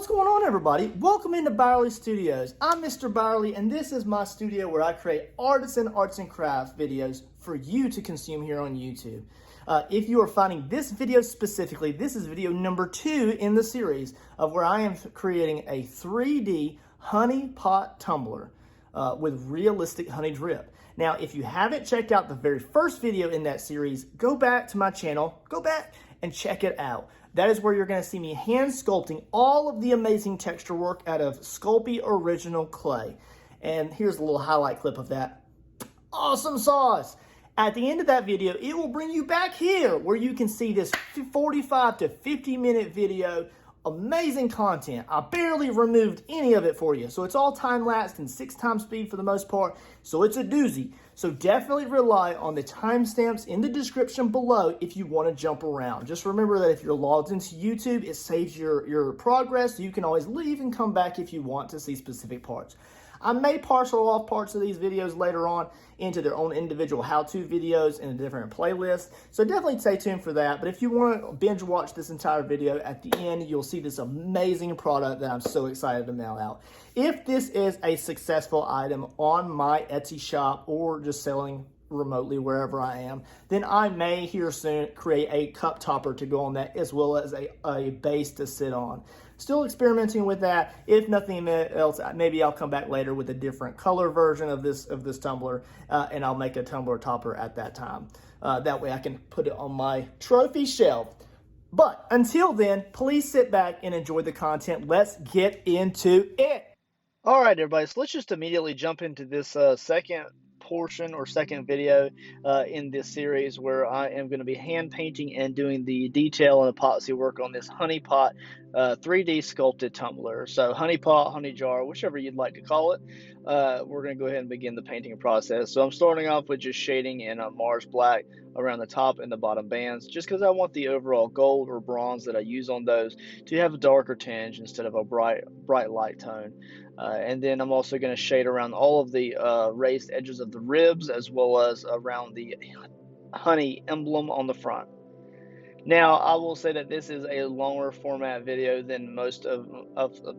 What's going on, everybody? Welcome into Byerly Studios. I'm Mr. Byerly, and this is my studio where I create artisan arts and crafts videos for you to consume here on YouTube. If you are finding this video specifically, this is video number 2 in the series of where I am creating a 3D honey pot tumbler with realistic honey drip. Now, if you haven't checked out the very first video in that series, go back to my channel, go back and check it out. That is where you're going to see me hand sculpting all of the amazing texture work out of Sculpey original clay. And here's a little highlight clip of that. Awesome sauce! At the end of that video, it will bring you back here where you can see this 45 to 50 minute video. Amazing content. I barely removed any of it for you. So it's all time-lapsed and 6x speed for the most part. So it's a doozy. So definitely rely on the timestamps in the description below if you want to jump around. Just remember that if you're logged into YouTube, it saves your progress. So you can always leave and come back if you want to see specific parts. I may parcel off parts of these videos later on into their own individual how-to videos in a different playlist. So definitely stay tuned for that. But if you want to binge watch this entire video, at the end, you'll see this amazing product that I'm so excited to mail out. If this is a successful item on my Etsy shop or just selling remotely wherever I am, then I may here soon create a cup topper to go on that as well as a base to sit on. Still experimenting with that. If nothing else, maybe I'll come back later with a different color version of this tumbler, and I'll make a tumbler topper at that time. That way I can put it on my trophy shelf. But until then, please sit back and enjoy the content. Let's get into it. All right, everybody, so let's just immediately jump into this second portion or second video in this series where I am going to be hand painting and doing the detail and epoxy work on this honey pot 3D sculpted tumbler. So honey pot, honey jar, whichever you'd like to call it. We're going to go ahead and begin the painting process. So I'm starting off with just shading in Mars black around the top and the bottom bands, just because I want the overall gold or bronze that I use on those to have a darker tinge instead of a bright light tone. And then I'm also going to shade around all of the raised edges of the ribs as well as around the Hunny Emblem on the front. Now, I will say that this is a longer format video than most of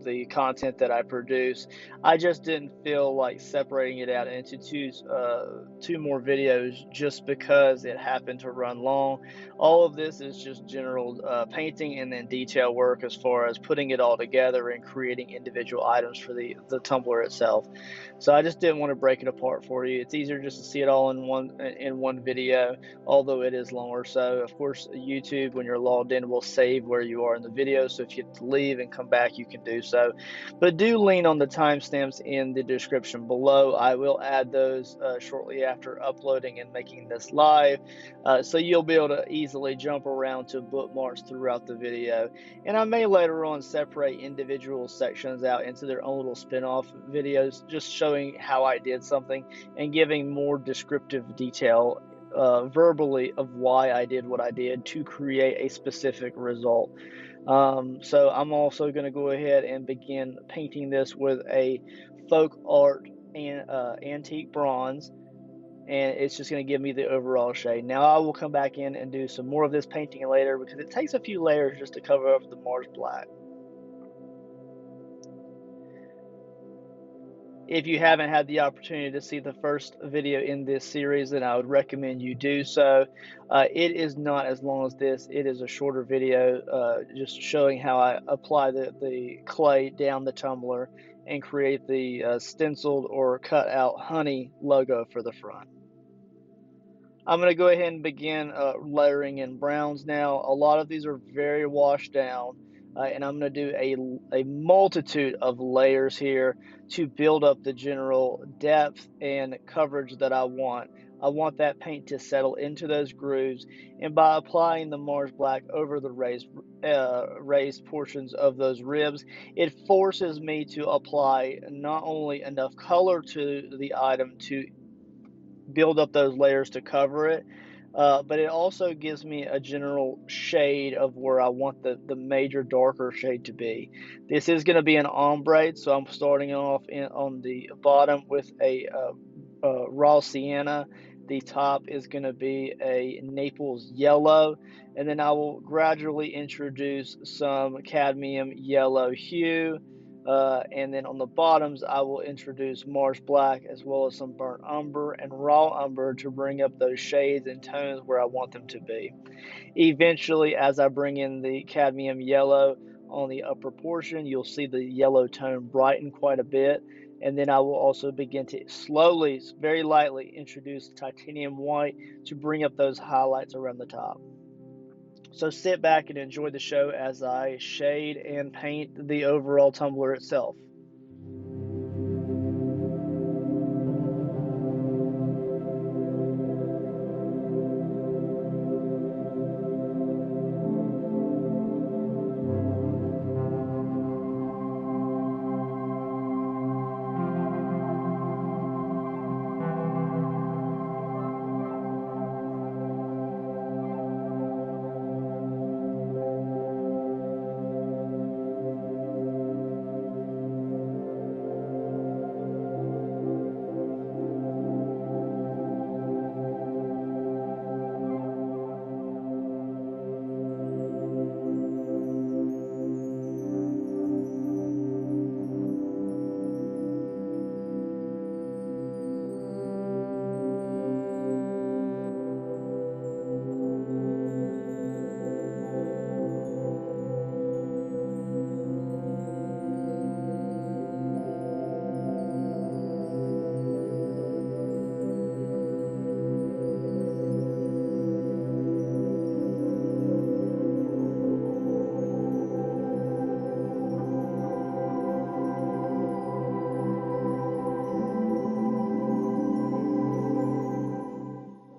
the content that I produce. I just didn't feel like separating it out into two more videos just because it happened to run long. All of this is just general painting and then detail work as far as putting it all together and creating individual items for the tumbler itself. So I just didn't want to break it apart for you. It's easier just to see it all in one video, although it is longer. So, of course, YouTube, when you're logged in, will save where you are in the video, so if you have to leave and come back, you can do so. But do lean on the timestamps in the description below. I will add those shortly after uploading and making this live, so you'll be able to easily jump around to bookmarks throughout the video. And I may later on separate individual sections out into their own little spin-off videos, just showing how I did something and giving more descriptive detail verbally of why I did what I did to create a specific result. So I'm also going to go ahead and begin painting this with a folk art and antique bronze, and it's just going to give me the overall shade. Now I will come back in and do some more of this painting later because it takes a few layers just to cover up the Mars black. If you haven't had the opportunity to see the first video in this series, then I would recommend you do so. It is not as long as this. It is a shorter video just showing how I apply the clay down the tumbler and create the stenciled or cut out honey logo for the front. I'm going to go ahead and begin layering in browns now. A lot of these are very washed down. And I'm going to do a multitude of layers here to build up the general depth and coverage that I want. I want that paint to settle into those grooves, and by applying the Mars black over the raised portions of those ribs, it forces me to apply not only enough color to the item to build up those layers to cover it, but it also gives me a general shade of where I want the major darker shade to be. This is going to be an ombre, so I'm starting off on the bottom with a raw sienna The top is going to be a Naples yellow, and then I will gradually introduce some cadmium yellow hue. And then on the bottoms, I will introduce Mars black as well as some burnt umber and raw umber to bring up those shades and tones where I want them to be. Eventually, as I bring in the cadmium yellow on the upper portion, you'll see the yellow tone brighten quite a bit. And then I will also begin to slowly, very lightly introduce titanium white to bring up those highlights around the top. So sit back and enjoy the show as I shade and paint the overall tumbler itself.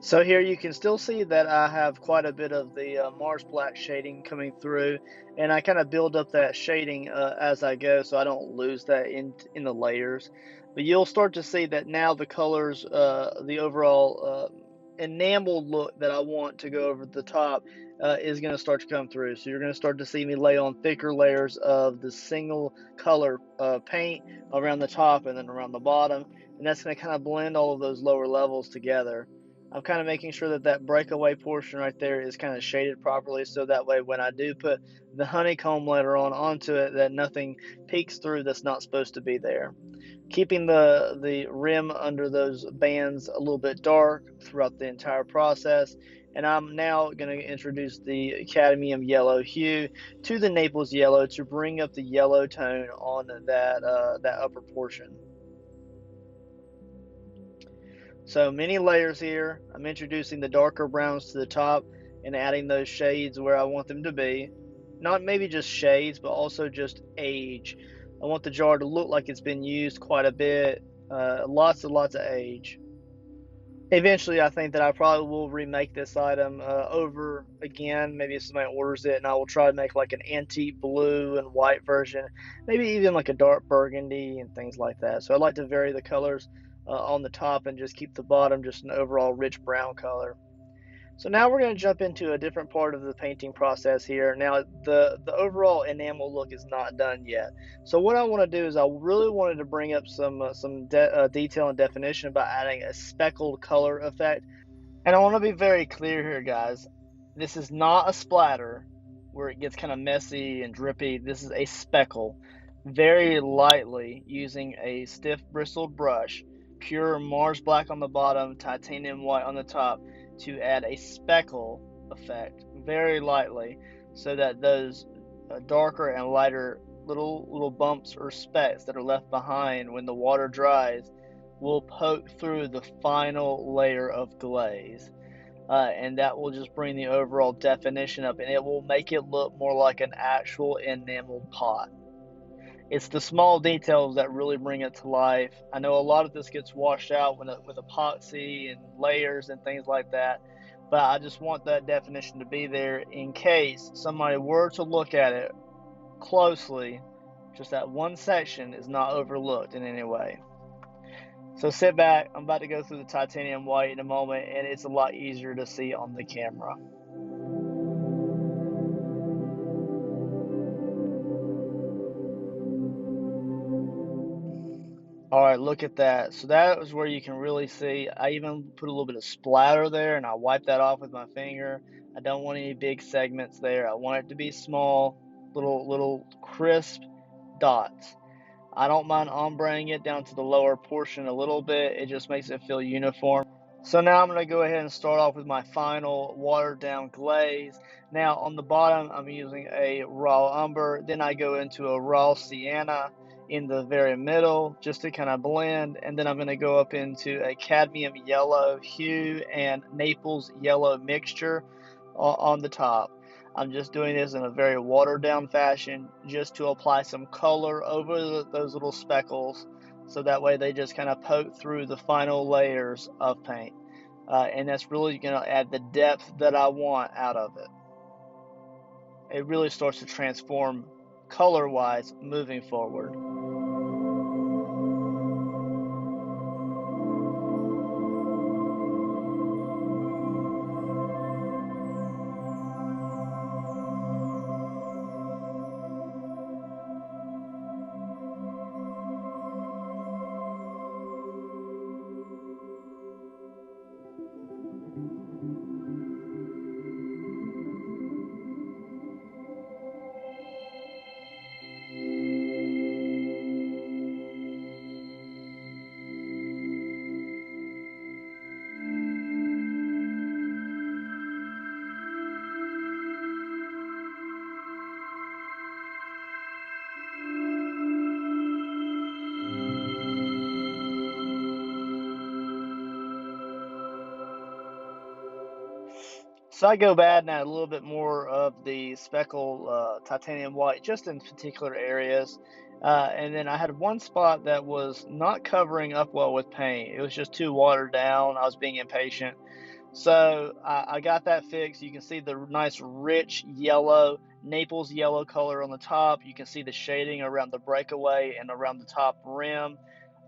So here you can still see that I have quite a bit of the Mars Black shading coming through, and I kind of build up that shading as I go so I don't lose that in the layers. But you'll start to see that now the colors, the overall enameled look that I want to go over the top is going to start to come through. So you're going to start to see me lay on thicker layers of the single color paint around the top and then around the bottom, and that's going to kind of blend all of those lower levels together. I'm kind of making sure that that breakaway portion right there is kind of shaded properly, so that way when I do put the honeycomb later on onto it, that nothing peeks through that's not supposed to be there. Keeping the rim under those bands a little bit dark throughout the entire process. And I'm now going to introduce the cadmium yellow hue to the Naples yellow to bring up the yellow tone on that upper portion. So many layers here. I'm introducing the darker browns to the top and adding those shades where I want them to be. Not maybe just shades, but also just age. I want the jar to look like it's been used quite a bit. Lots and lots of age. Eventually, I think that I probably will remake this item over again. Maybe if somebody orders it, and I will try to make like an antique blue and white version, maybe even like a dark burgundy and things like that. So I like to vary the colors on the top and just keep the bottom just an overall rich brown color. So now we're going to jump into a different part of the painting process here. Now the overall enamel look is not done yet. So what I want to do is I really wanted to bring up some detail and definition by adding a speckled color effect. And I want to be very clear here, guys. This is not a splatter where it gets kind of messy and drippy. This is a speckle. Very lightly using a stiff bristled brush, pure Mars black on the bottom, titanium white on the top, to add a speckle effect very lightly so that those darker and lighter little bumps or specks that are left behind when the water dries will poke through the final layer of glaze. And that will just bring the overall definition up, and it will make it look more like an actual enameled pot. It's the small details that really bring it to life. I know a lot of this gets washed out with epoxy and layers and things like that, but I just want that definition to be there in case somebody were to look at it closely. Just that one section is not overlooked in any way. So sit back, I'm about to go through the titanium white in a moment, and it's a lot easier to see on the camera. All right, look at that. So that is where you can really see. I even put a little bit of splatter there, and I wipe that off with my finger. I don't want any big segments there. I want it to be small, little crisp dots. I don't mind ombreing it down to the lower portion a little bit. It just makes it feel uniform. So now I'm going to go ahead and start off with my final watered down glaze. Now on the bottom I'm using a raw umber, then I go into a raw sienna in the very middle just to kind of blend, and then I'm going to go up into a cadmium yellow hue and Naples yellow mixture on the top. I'm just doing this in a very watered down fashion just to apply some color over those little speckles, so that way they just kind of poke through the final layers of paint. And that's really going to add the depth that I want out of it. It really starts to transform color-wise moving forward. So I go bad and add a little bit more of the speckled titanium white just in particular areas. And then I had one spot that was not covering up well with paint. It was just too watered down. I was being impatient. So I got that fixed. You can see the nice rich yellow, Naples yellow color on the top. You can see the shading around the breakaway and around the top rim.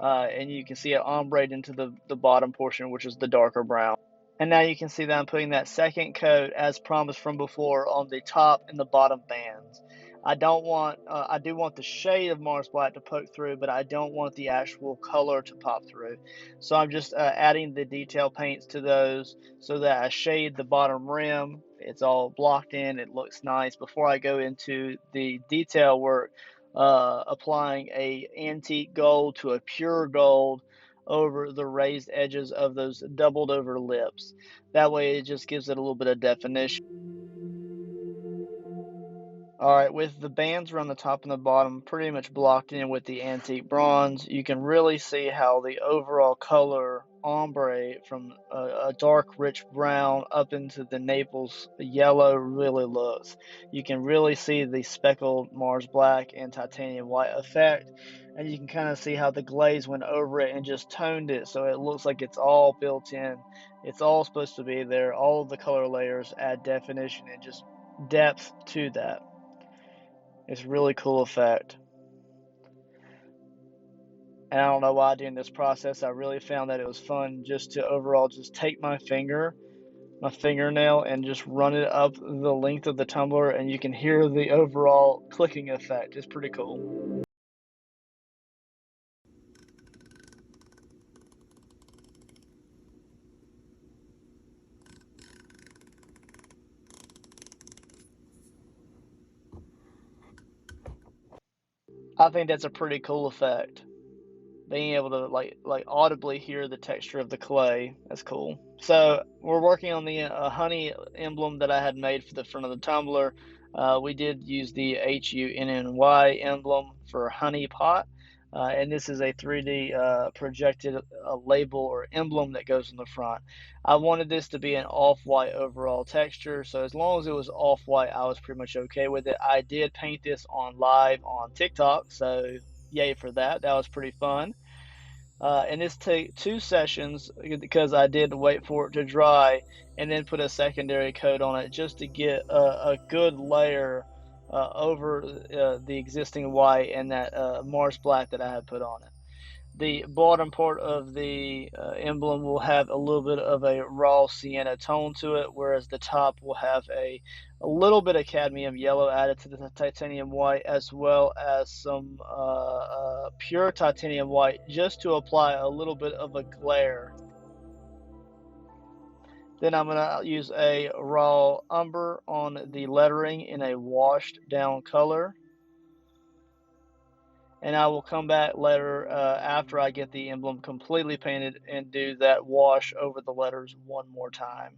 And you can see it ombreed into the bottom portion, which is the darker brown. And now you can see that I'm putting that second coat as promised from before on the top and the bottom bands. I do want the shade of Mars Black to poke through, but I don't want the actual color to pop through. So I'm just adding the detail paints to those so that I shade the bottom rim. It's all blocked in, it looks nice before I go into the detail work, applying a antique gold to a pure gold over the raised edges of those doubled over lips. That way it just gives it a little bit of definition. Alright, with the bands around the top and the bottom pretty much blocked in with the antique bronze, you can really see how the overall color ombre from a dark rich brown up into the Naples yellow really looks. You can really see the speckled Mars Black and titanium white effect, and you can kind of see how the glaze went over it and just toned it so it looks like it's all built in. It's all supposed to be there. All of the color layers add definition and just depth to that. It's a really cool effect. And I don't know why during this process I really found that it was fun just to overall just take my fingernail and just run it up the length of the tumbler, and you can hear the overall clicking effect. It's pretty cool. I think that's a pretty cool effect. Being able to like audibly hear the texture of the clay. That's cool. So we're working on the Hunny Emblem that I had made for the front of the tumbler. We did use the HUNNY emblem for Honey Pot. And this is a 3D projected label or emblem that goes in the front. I wanted this to be an off-white overall texture, so as long as it was off-white, I was pretty much okay with it. I did paint this on live on TikTok, so yay for that. That was pretty fun. And this took 2 sessions because I did wait for it to dry and then put a secondary coat on it just to get a good layer over the existing white and that Mars Black that I had put on it. The bottom part of the emblem will have a little bit of a raw sienna tone to it, whereas the top will have a little bit of cadmium yellow added to the titanium white, as well as some pure titanium white, just to apply a little bit of a glare. Then I'm going to use a raw umber on the lettering in a washed down color. And I will come back later after I get the emblem completely painted and do that wash over the letters one more time.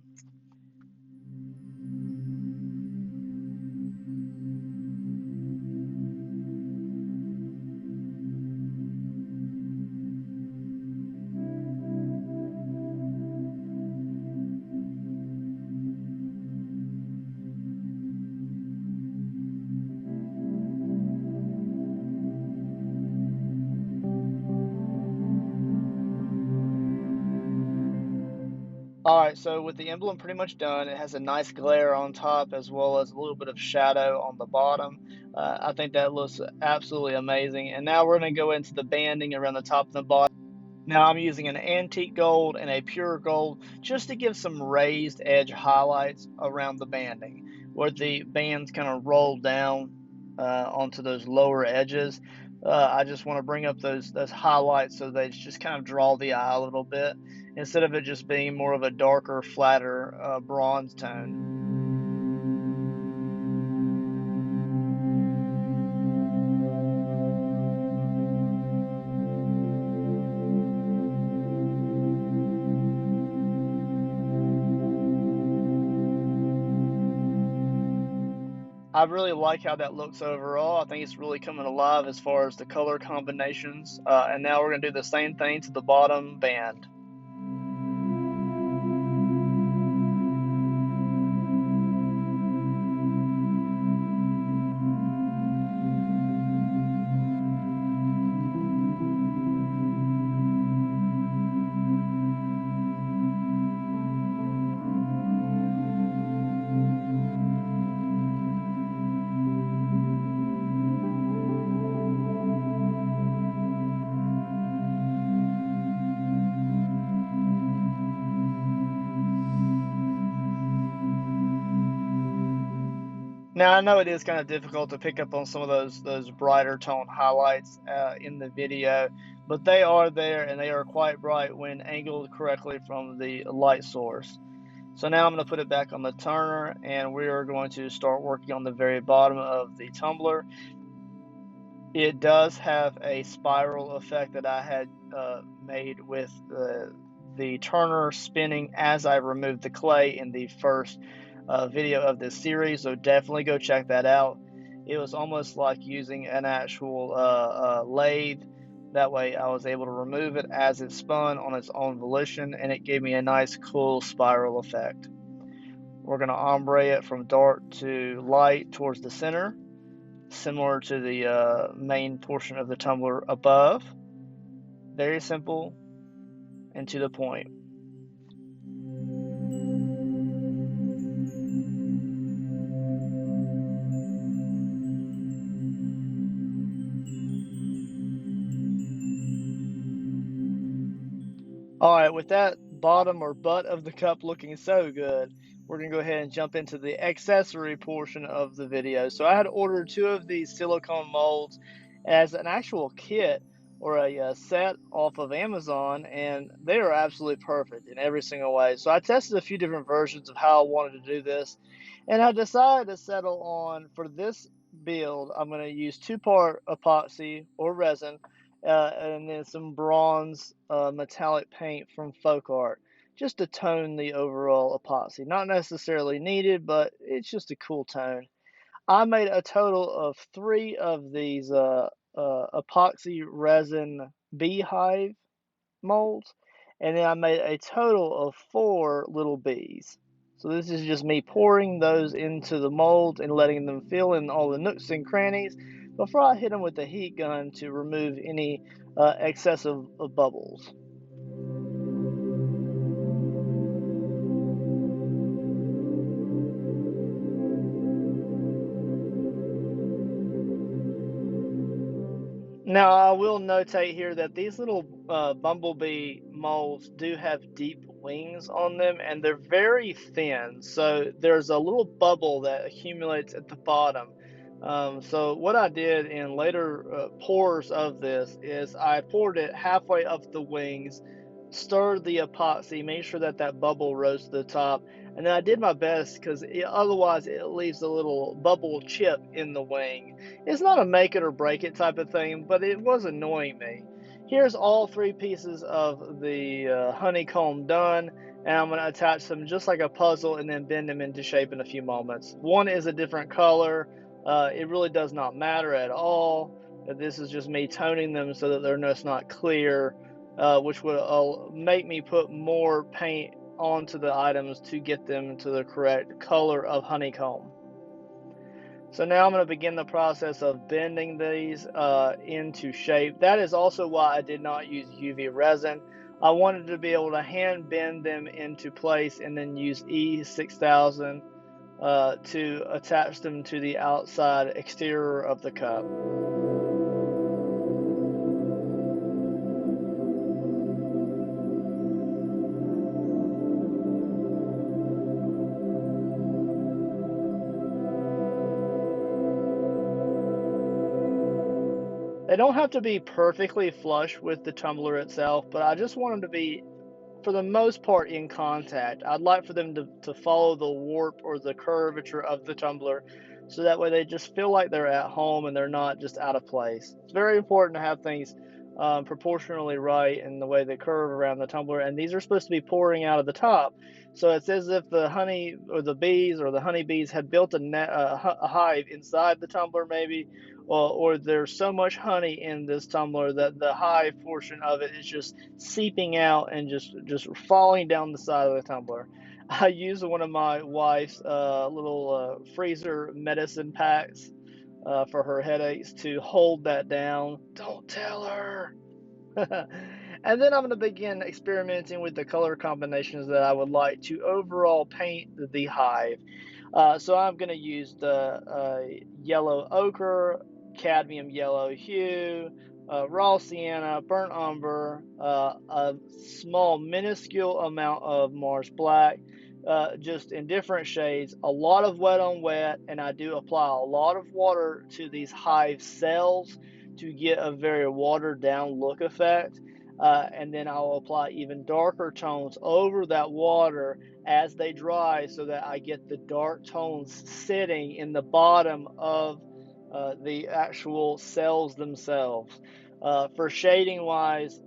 Alright, so with the emblem pretty much done, it has a nice glare on top as well as a little bit of shadow on the bottom. I think that looks absolutely amazing. And now we're going to go into the banding around the top and the bottom. Now I'm using an antique gold and a pure gold just to give some raised edge highlights around the banding, where the bands kind of roll down onto those lower edges. I just want to bring up those highlights so they just kind of draw the eye a little bit, instead of it just being more of a darker, flatter bronze tone. I really like how that looks overall. I think it's really coming alive as far as the color combinations. And now we're going to do the same thing to the bottom band. Now I know it is kind of difficult to pick up on some of those brighter tone highlights in the video, but they are there and they are quite bright when angled correctly from the light source. So now I'm going to put it back on the turner and we are going to start working on the very bottom of the tumbler. It does have a spiral effect that I had made with the turner spinning as I removed the clay in the first video of this series, so definitely go check that out. It was almost like using an actual lathe. That way I was able to remove it as it spun on its own volition, and it gave me a nice cool spiral effect. We're going to ombre it from dark to light towards the center, similar to the main portion of the tumbler above. Very simple and to the point. Alright, with that bottom or butt of the cup looking so good, we're going to go ahead and jump into the accessory portion of the video. So I had ordered 2 of these silicone molds as an actual kit or a set off of Amazon, and they are absolutely perfect in every single way. So I tested a few different versions of how I wanted to do this, and I decided to settle on, for this build, I'm going to use 2-part epoxy or resin, and then some bronze metallic paint from Folk Art, just to tone the overall epoxy. Not necessarily needed, but it's just a cool tone. I made a total of 3 of these epoxy resin beehive molds, and then I made a total of 4 little bees. So this is just me pouring those into the mold and letting them fill in all the nooks and crannies before I hit them with the heat gun to remove any excessive bubbles. Now, I will notate here that these little bumblebee molds do have deep wings on them, and they're very thin, so there's a little bubble that accumulates at the bottom. So what I did in later pours of this is I poured it halfway up the wings, stirred the epoxy, made sure that that bubble rose to the top, and then I did my best because otherwise it leaves a little bubble chip in the wing. It's not a make it or break it type of thing, but it was annoying me. Here's all 3 pieces of the honeycomb done, and I'm going to attach them just like a puzzle and then bend them into shape in a few moments. One is a different color. It really does not matter at all. This is just me toning them so that they're just not clear, which would make me put more paint onto the items to get them to the correct color of honeycomb. So now I'm going to begin the process of bending these into shape. That is also why I did not use UV resin. I wanted to be able to hand bend them into place and then use E6000 to attach them to the outside exterior of the cup. They don't have to be perfectly flush with the tumbler itself, but I just want them to be, for the most part, in contact. I'd like for them to follow the warp or the curvature of the tumbler, so that way they just feel like they're at home and they're not just out of place. It's very important to have things proportionally right in the way they curve around the tumbler, and these are supposed to be pouring out of the top. So it's as if the honey or the bees or the honeybees had built a hive inside the tumbler maybe, or there's so much honey in this tumbler that the hive portion of it is just seeping out and just falling down the side of the tumbler. I used one of my wife's little freezer medicine packs for her headaches to hold that down. Don't tell her. And then I'm going to begin experimenting with the color combinations that I would like to overall paint the hive. So I'm going to use the yellow ochre, cadmium yellow hue, raw sienna, burnt umber, a small minuscule amount of Mars black, just in different shades, a lot of wet on wet, and I do apply a lot of water to these hive cells to get a very watered down look effect. And then I'll apply even darker tones over that water as they dry so that I get the dark tones sitting in the bottom of the actual cells themselves. For shading wise,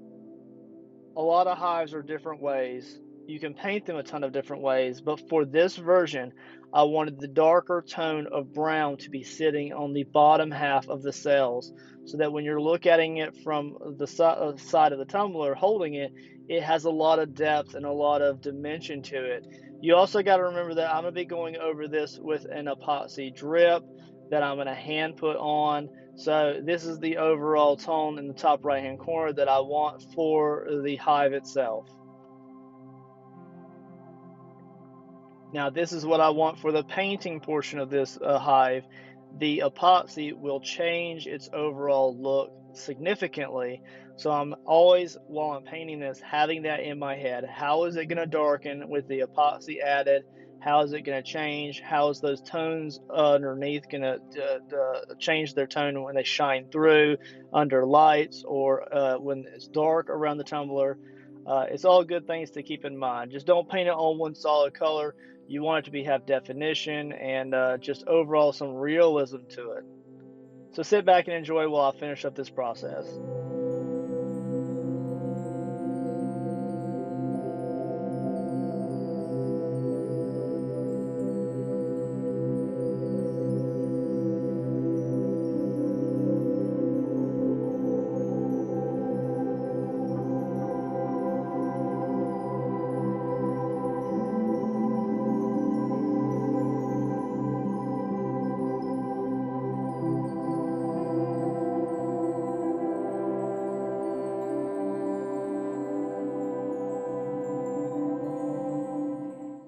a lot of hives are different ways. You can paint them a ton of different ways, but for this version, I wanted the darker tone of brown to be sitting on the bottom half of the cells, so that when you're looking at it from the side of the tumbler holding it, it has a lot of depth and a lot of dimension to it. You also got to remember that I'm going to be going over this with an epoxy drip that I'm going to hand put on. So this is the overall tone in the top right hand corner that I want for the hive itself. Now this is what I want for the painting portion of this hive. The epoxy will change its overall look significantly. So I'm always, while I'm painting this, having that in my head. How is it going to darken with the epoxy added? How is it going to change? How is those tones underneath going to change their tone when they shine through under lights or when it's dark around the tumbler? It's all good things to keep in mind. Just don't paint it on one solid color. You want it to have definition and just overall some realism to it. So sit back and enjoy while I finish up this process.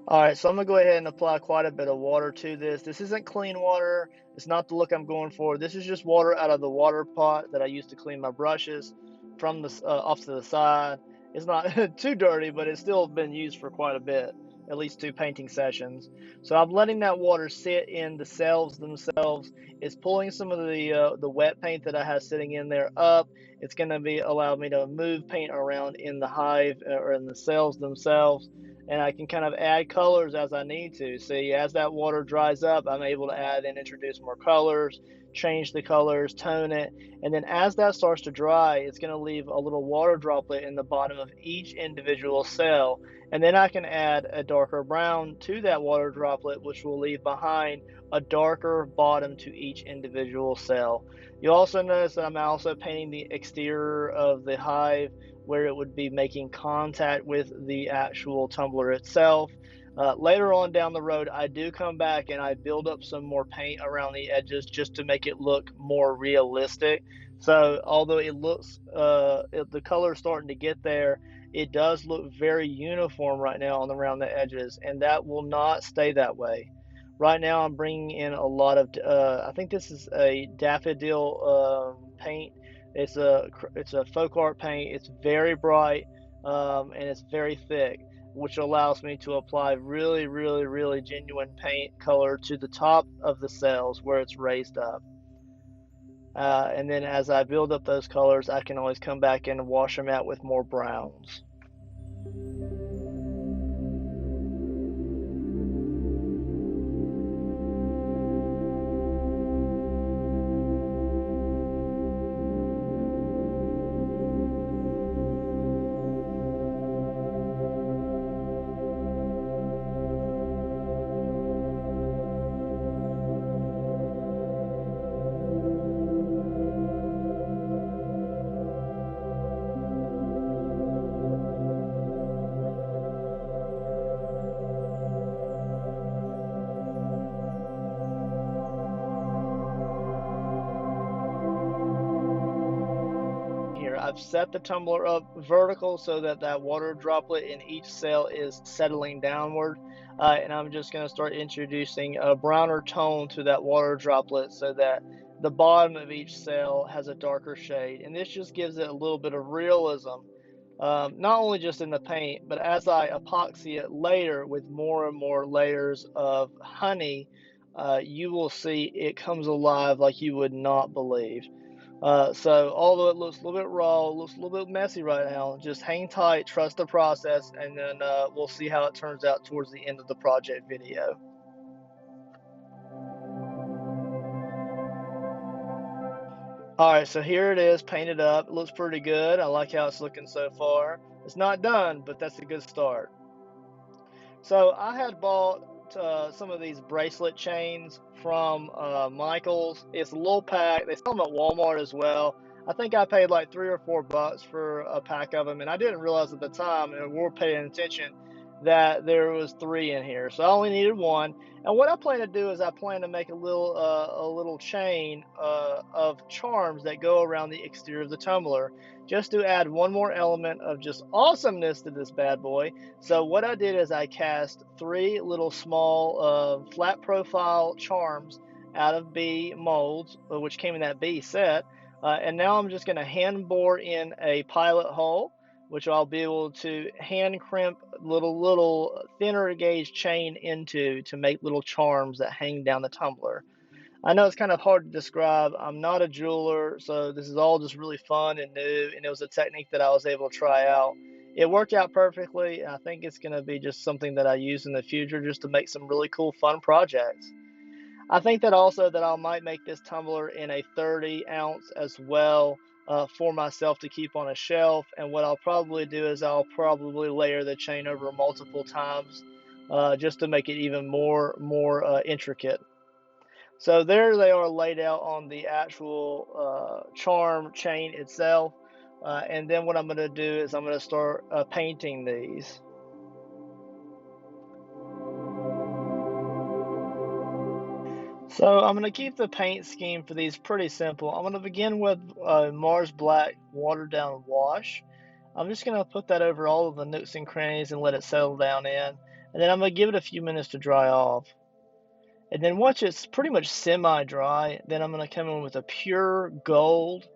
All right, so I'm gonna go ahead and apply quite a bit of water to this. This isn't clean water. It's not the look I'm going for. This is just water out of the water pot that I use to clean my brushes. from the off to the side. It's not too dirty, but it's still been used for quite a bit, at least 2 painting sessions. So I'm letting that water sit in the cells themselves. It's pulling some of the wet paint that I have sitting in there up. It's going to be allow me to move paint around in the hive or in the cells themselves, and I can kind of add colors as I need to. See, as that water dries up, I'm able to add and introduce more colors, change the colors, tone it, and then as that starts to dry, it's going to leave a little water droplet in the bottom of each individual cell. And then I can add a darker brown to that water droplet, which will leave behind a darker bottom to each individual cell. You'll also notice that I'm also painting the exterior of the hive where it would be making contact with the actual tumbler itself. Later on down the road, I do come back and I build up some more paint around the edges just to make it look more realistic. So although it looks, the color is starting to get there, it does look very uniform right now on around the edges, and that will not stay that way. Right now, I'm bringing in a lot of, I think this is a daffodil paint. It's a folk art paint. It's very bright, and it's very thick, which allows me to apply really, really, really genuine paint color to the top of the cells where it's raised up. And then as I build up those colors, I can always come back in and wash them out with more browns. Here, I've set the tumbler up vertical so that that water droplet in each cell is settling downward. And I'm just going to start introducing a browner tone to that water droplet so that the bottom of each cell has a darker shade. And this just gives it a little bit of realism, not only just in the paint, but as I epoxy it later with more and more layers of honey, you will see it comes alive like you would not believe. So although it looks a little bit raw, it looks a little bit messy right now, just hang tight, trust the process, and then we'll see how it turns out towards the end of the project video. Alright, so here it is painted up. It looks pretty good. I like how it's looking so far. It's not done, but that's a good start. So I had bought some of these bracelet chains from Michaels. It's a little pack. They sell them at Walmart as well. I think I paid like $3 or $4 for a pack of them, and I didn't realize at the time, and we were paying attention, that there was 3 in here. So I only needed 1. And what I plan to do is I plan to make a little chain of charms that go around the exterior of the tumbler, just to add one more element of just awesomeness to this bad boy. So what I did is I cast 3 little small flat profile charms out of B molds, which came in that B set. And now I'm just going to hand bore in a pilot hole, which I'll be able to hand crimp little thinner gauge chain into to make little charms that hang down the tumbler. I know it's kind of hard to describe. I'm not a jeweler, so this is all just really fun and new, and it was a technique that I was able to try out. It worked out perfectly, and I think it's going to be just something that I use in the future just to make some really cool, fun projects. I think that also that I might make this tumbler in a 30 ounce as well, for myself to keep on a shelf. And what I'll probably do is I'll probably layer the chain over multiple times, just to make it even more intricate. So there they are laid out on the actual charm chain itself. And then what I'm going to do is I'm going to start painting these. So I'm going to keep the paint scheme for these pretty simple. I'm going to begin with Mars Black watered down wash. I'm just going to put that over all of the nooks and crannies and let it settle down in. And then I'm going to give it a few minutes to dry off. And then once it's pretty much semi-dry, then I'm going to come in with a pure gold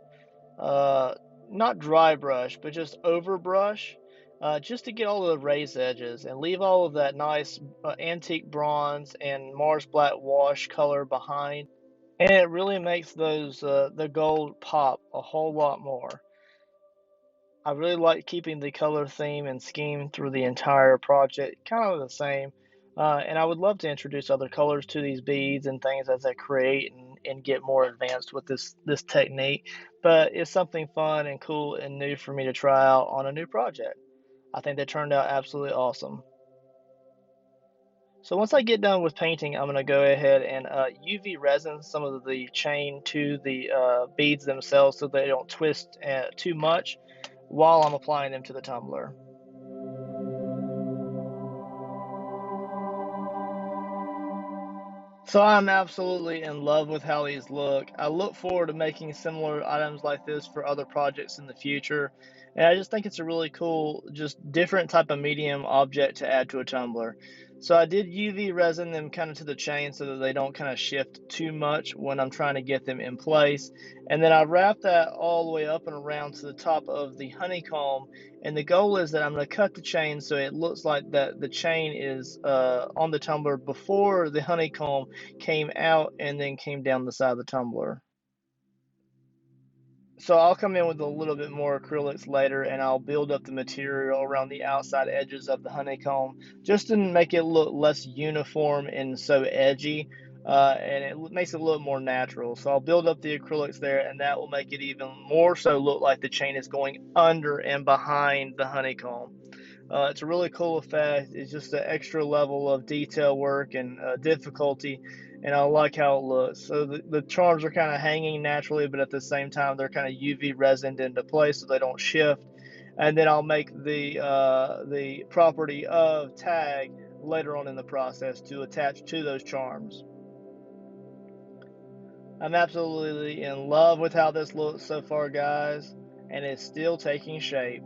not dry brush, but just over brush, just to get all of the raised edges and leave all of that nice antique bronze and Mars black wash color behind. And it really makes those the gold pop a whole lot more. I really like keeping the color theme and scheme through the entire project kind of the same. And I would love to introduce other colors to these beads and things as I create and get more advanced with this technique. But it's something fun and cool and new for me to try out on a new project. I think they turned out absolutely awesome. So once I get done with painting, I'm going to go ahead and UV resin some of the chain to the beads themselves so they don't twist too much while I'm applying them to the tumbler. So I'm absolutely in love with how these look. I look forward to making similar items like this for other projects in the future. And I just think it's a really cool, just different type of medium object to add to a tumbler. So I did UV resin them kind of to the chain so that they don't kind of shift too much when I'm trying to get them in place. And then I wrap that all the way up and around to the top of the honeycomb. And the goal is that I'm going to cut the chain so it looks like that the chain is on the tumbler before the honeycomb came out and then came down the side of the tumbler. So I'll come in with a little bit more acrylics later and I'll build up the material around the outside edges of the honeycomb just to make it look less uniform and so edgy. And it makes it look more natural. So I'll build up the acrylics there and that will make it even more so look like the chain is going under and behind the honeycomb. It's a really cool effect. It's just an extra level of detail work and difficulty, and I like how it looks. So the charms are kind of hanging naturally, but at the same time they're kind of UV resined into place so they don't shift. And then I'll make the property of tag later on in the process to attach to those charms. I'm absolutely in love with how this looks so far, guys, and it's still taking shape.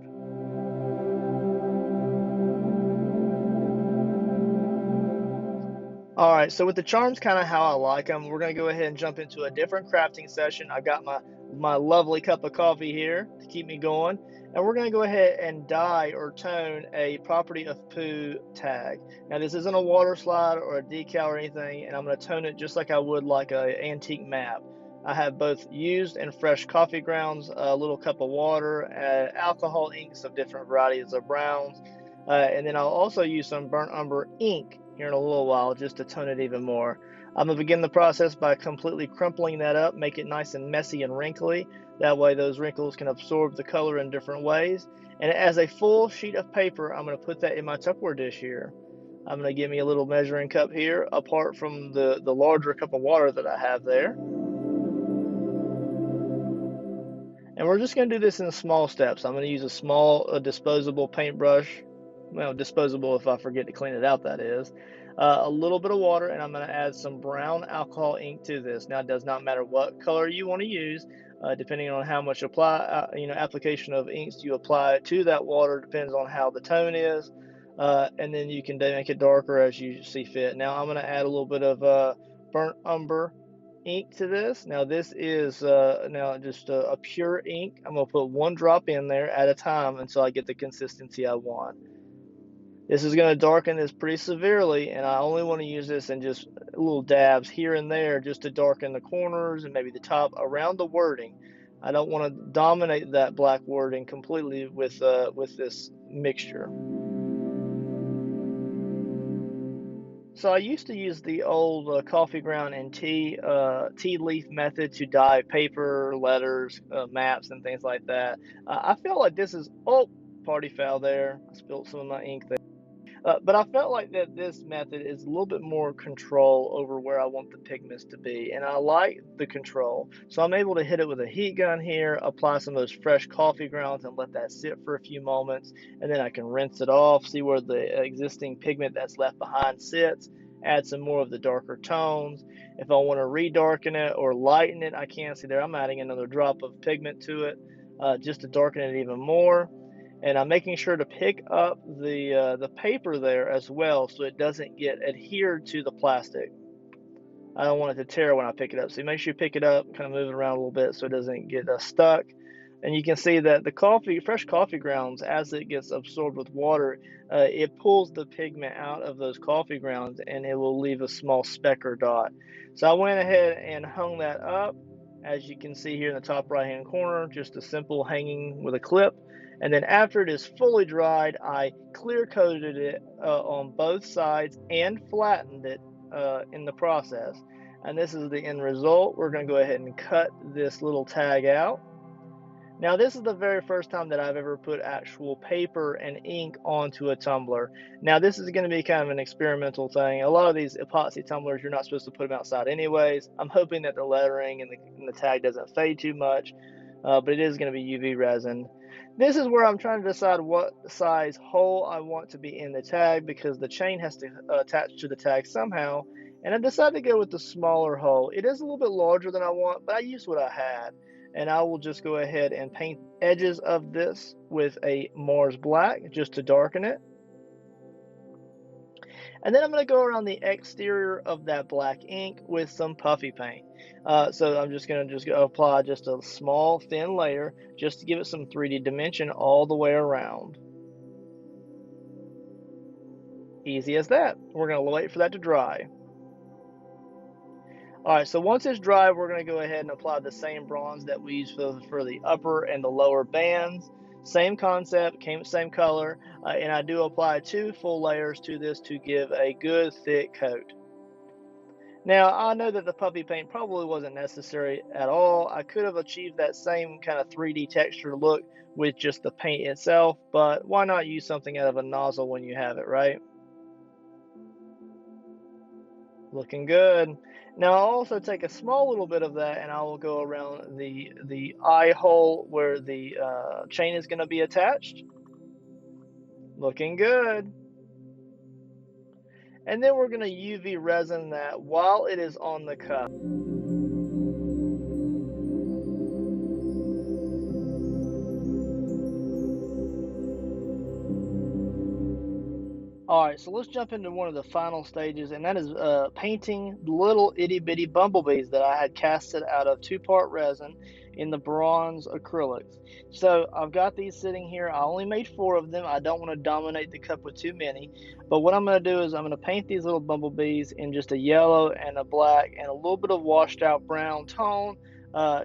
All right, so with the charms kind of how I like them, we're going to go ahead and jump into a different crafting session. I've got my lovely cup of coffee here to keep me going, and we're going to go ahead and dye or tone a property of poo tag. Now this isn't a water slide or a decal or anything, and I'm going to tone it just like I would like an antique map. I have both used and fresh coffee grounds, a little cup of water, alcohol inks of different varieties of browns, and then I'll also use some burnt umber ink here in a little while just to tone it even more. I'm going to begin the process by completely crumpling that up, make it nice and messy and wrinkly. That way those wrinkles can absorb the color in different ways. And as a full sheet of paper, I'm going to put that in my Tupperware dish here. I'm going to give me a little measuring cup here, apart from the larger cup of water that I have there. And we're just going to do this in small steps. I'm going to use a small disposable paintbrush. Well, disposable if I forget to clean it out, that is. A little bit of water, and I'm going to add some brown alcohol ink to this. Now, it does not matter what color you want to use, depending on how much application of inks you apply to that water depends on how the tone is. And then you can make it darker as you see fit. Now, I'm going to add a little bit of burnt umber ink to this. Now this is now just a pure ink. I'm going to put one drop in there at a time until I get the consistency I want. This is going to darken this pretty severely, and I only want to use this in just little dabs here and there just to darken the corners and maybe the top around the wording. I don't want to dominate that black wording completely with this mixture. So I used to use the old coffee ground and tea leaf method to dye paper, letters, maps, and things like that. I feel like this is party foul there. I spilled some of my ink there. But I felt like that this method is a little bit more control over where I want the pigments to be, and I like the control. So I'm able to hit it with a heat gun here, apply some of those fresh coffee grounds and let that sit for a few moments, and then I can rinse it off, see where the existing pigment that's left behind sits, add some more of the darker tones. If I want to redarken it or lighten it, I can. See there, I'm adding another drop of pigment to it just to darken it even more. And I'm making sure to pick up the paper there as well so it doesn't get adhered to the plastic. I don't want it to tear when I pick it up. So make sure you pick it up, kind of move it around a little bit so it doesn't get stuck. And you can see that the fresh coffee grounds, as it gets absorbed with water, it pulls the pigment out of those coffee grounds and it will leave a small speck or dot. So I went ahead and hung that up. As you can see here in the top right hand corner, just a simple hanging with a clip. And then after it is fully dried, I clear coated it on both sides and flattened it in the process. And this is the end result. We're going to go ahead and cut this little tag out. Now, this is the very first time that I've ever put actual paper and ink onto a tumbler. Now, this is going to be kind of an experimental thing. A lot of these epoxy tumblers, you're not supposed to put them outside anyways. I'm hoping that the lettering and the tag doesn't fade too much, but it is going to be UV resin. This is where I'm trying to decide what size hole I want to be in the tag, because the chain has to attach to the tag somehow, and I decided to go with the smaller hole. It is a little bit larger than I want, but I used what I had. And I will just go ahead and paint edges of this with a Mars Black just to darken it. And then I'm going to go around the exterior of that black ink with some puffy paint. So I'm just going to apply just a small thin layer just to give it some 3D dimension all the way around. Easy as that. We're going to wait for that to dry. Alright, so once it's dry, we're going to go ahead and apply the same bronze that we used for the upper and the lower bands. Same concept, same color, and I do apply 2 full layers to this to give a good thick coat. Now, I know that the puffy paint probably wasn't necessary at all. I could have achieved that same kind of 3D texture look with just the paint itself, but why not use something out of a nozzle when you have it, right? Looking good. Now I'll also take a small little bit of that and I will go around the eye hole where the chain is going to be attached. Looking good. And then we're going to UV resin that while it is on the cup. Alright, so let's jump into one of the final stages, and that is painting little itty bitty bumblebees that I had casted out of 2-part resin in the bronze acrylics. So I've got these sitting here. I only made 4 of them. I don't want to dominate the cup with too many, but what I'm going to do is I'm going to paint these little bumblebees in just a yellow and a black and a little bit of washed out brown tone,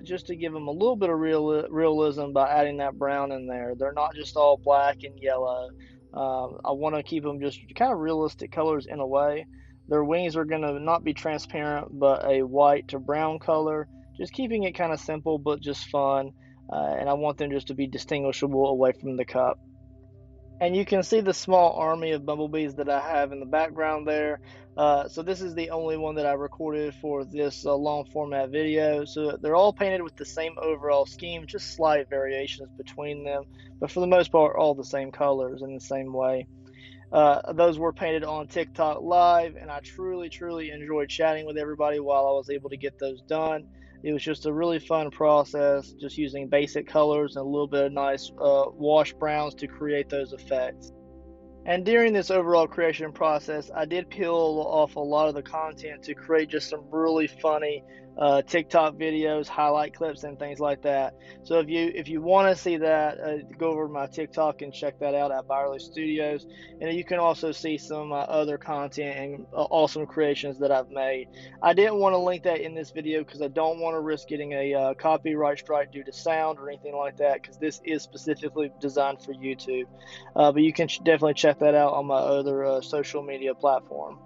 just to give them a little bit of realism by adding that brown in there. They're not just all black and yellow. I want to keep them just kind of realistic colors in a way. Their wings are going to not be transparent, but a white to brown color, just keeping it kind of simple but just fun. And I want them just to be distinguishable away from the cup. And you can see the small army of bumblebees that I have in the background there. So this is the only one that I recorded for this long format video. So they're all painted with the same overall scheme, just slight variations between them, but for the most part all the same colors in the same way. Those were painted on TikTok Live, and I truly enjoyed chatting with everybody while I was able to get those done. It was just a really fun process, just using basic colors and a little bit of nice wash browns to create those effects. And during this overall creation process, I did peel off a lot of the content to create just some really funny TikTok videos, highlight clips, and things like that. So if you want to see that, go over to my TikTok and check that out at Byerly Studios. And you can also see some of my other content and awesome creations that I've made. I didn't want to link that in this video because I don't want to risk getting a copyright strike due to sound or anything like that, because this is specifically designed for YouTube. But you can definitely check that out on my other social media platform.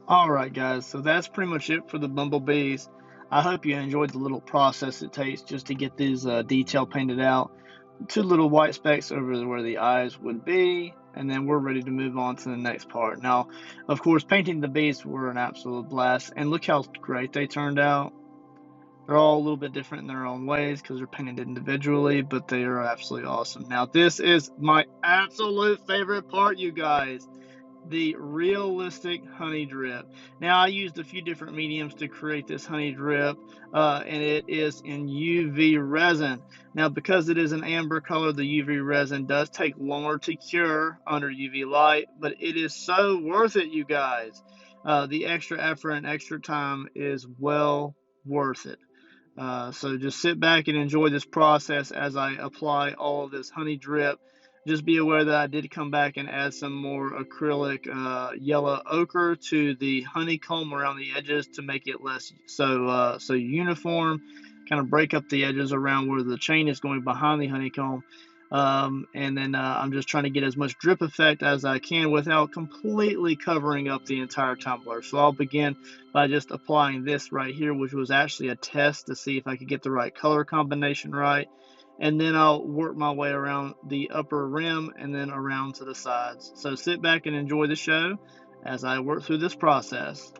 Alright guys, so that's pretty much it for the bumblebees. I hope you enjoyed the little process it takes just to get these detail painted out. 2 little white specks over where the eyes would be, and then we're ready to move on to the next part. Now, of course, painting the beasts were an absolute blast, and look how great they turned out. They're all a little bit different in their own ways because they're painted individually, but they are absolutely awesome. Now, this is my absolute favorite part, you guys. The realistic honey drip. Now, I used a few different mediums to create this honey drip, and it is in UV resin. Now, because it is an amber color, the UV resin does take longer to cure under UV light, but it is so worth it, you guys. The extra effort and extra time is well worth it. So just sit back and enjoy this process as I apply all of this honey drip. Just be aware that I did come back and add some more acrylic yellow ochre to the honeycomb around the edges to make it less so uniform, kind of break up the edges around where the chain is going behind the honeycomb. And then I'm just trying to get as much drip effect as I can without completely covering up the entire tumbler. So I'll begin by just applying this right here, which was actually a test to see if I could get the right color combination right. And then I'll work my way around the upper rim and then around to the sides. So sit back and enjoy the show as I work through this process.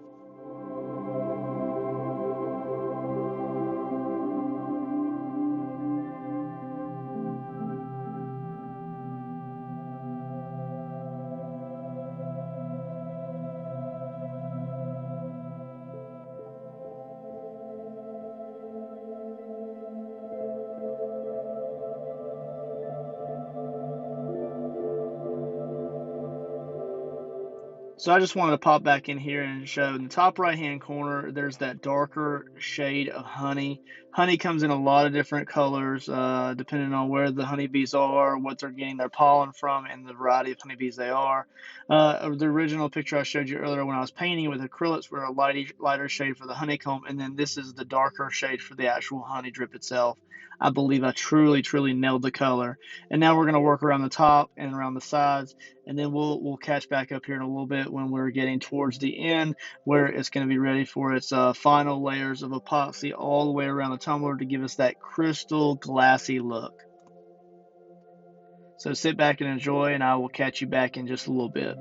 So I just wanted to pop back in here and show in the top right hand corner, there's that darker shade of honey. Honey comes in a lot of different colors, depending on where the honeybees are, what they're getting their pollen from, and the variety of honeybees they are. The original picture I showed you earlier when I was painting with acrylics were a lighter shade for the honeycomb, and then this is the darker shade for the actual honey drip itself. I believe I truly nailed the color. And now we're going to work around the top and around the sides, and then we'll catch back up here in a little bit when we're getting towards the end where it's going to be ready for its final layers of epoxy all the way around the tumbler to give us that crystal glassy look. So sit back and enjoy, and I will catch you back in just a little bit.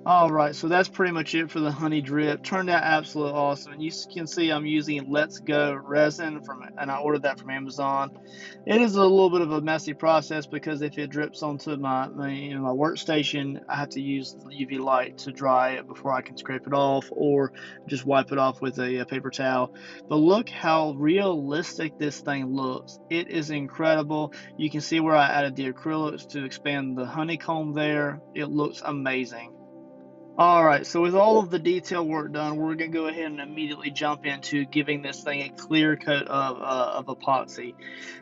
All right, so that's pretty much it for the honey drip. Turned out absolutely awesome. And you can see I'm using Let's Go resin and I ordered that from Amazon. It is a little bit of a messy process because if it drips onto my workstation, I have to use the UV light to dry it before I can scrape it off or just wipe it off with a paper towel. But look how realistic this thing looks. It is incredible. You can see where I added the acrylics to expand the honeycomb there. It looks amazing. Alright, so with all of the detail work done, we're going to go ahead and immediately jump into giving this thing a clear coat of epoxy.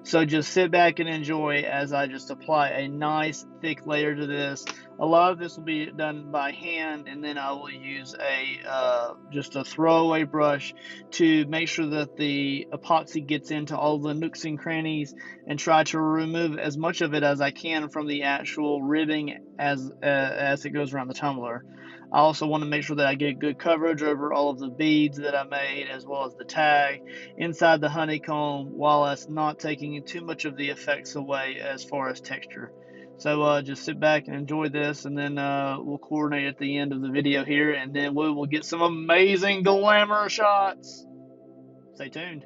So just sit back and enjoy as I just apply a nice thick layer to this. A lot of this will be done by hand, and then I will use just a throwaway brush to make sure that the epoxy gets into all the nooks and crannies, and try to remove as much of it as I can from the actual ribbing as it goes around the tumbler. I also want to make sure that I get good coverage over all of the beads that I made, as well as the tag inside the honeycomb, while that's not taking too much of the effects away as far as texture. So just sit back and enjoy this, and then we'll coordinate at the end of the video here, and then we will get some amazing glamour shots. Stay tuned.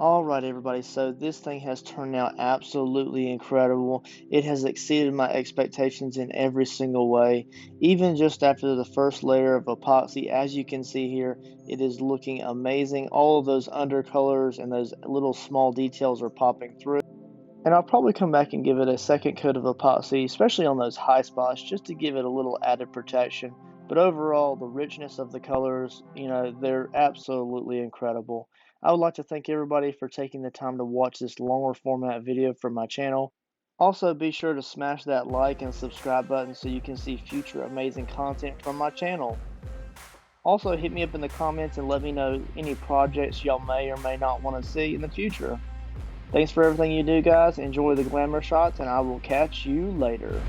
Alright everybody, so this thing has turned out absolutely incredible. It has exceeded my expectations in every single way. Even just after the first layer of epoxy, as you can see here, it is looking amazing. All of those undercolors and those little small details are popping through. And I'll probably come back and give it a second coat of epoxy, especially on those high spots, just to give it a little added protection. But overall, the richness of the colors, they're absolutely incredible. I would like to thank everybody for taking the time to watch this longer format video from my channel. Also, be sure to smash that like and subscribe button so you can see future amazing content from my channel. Also, hit me up in the comments and let me know any projects y'all may or may not want to see in the future. Thanks for everything you do, guys. Enjoy the glamour shots, and I will catch you later.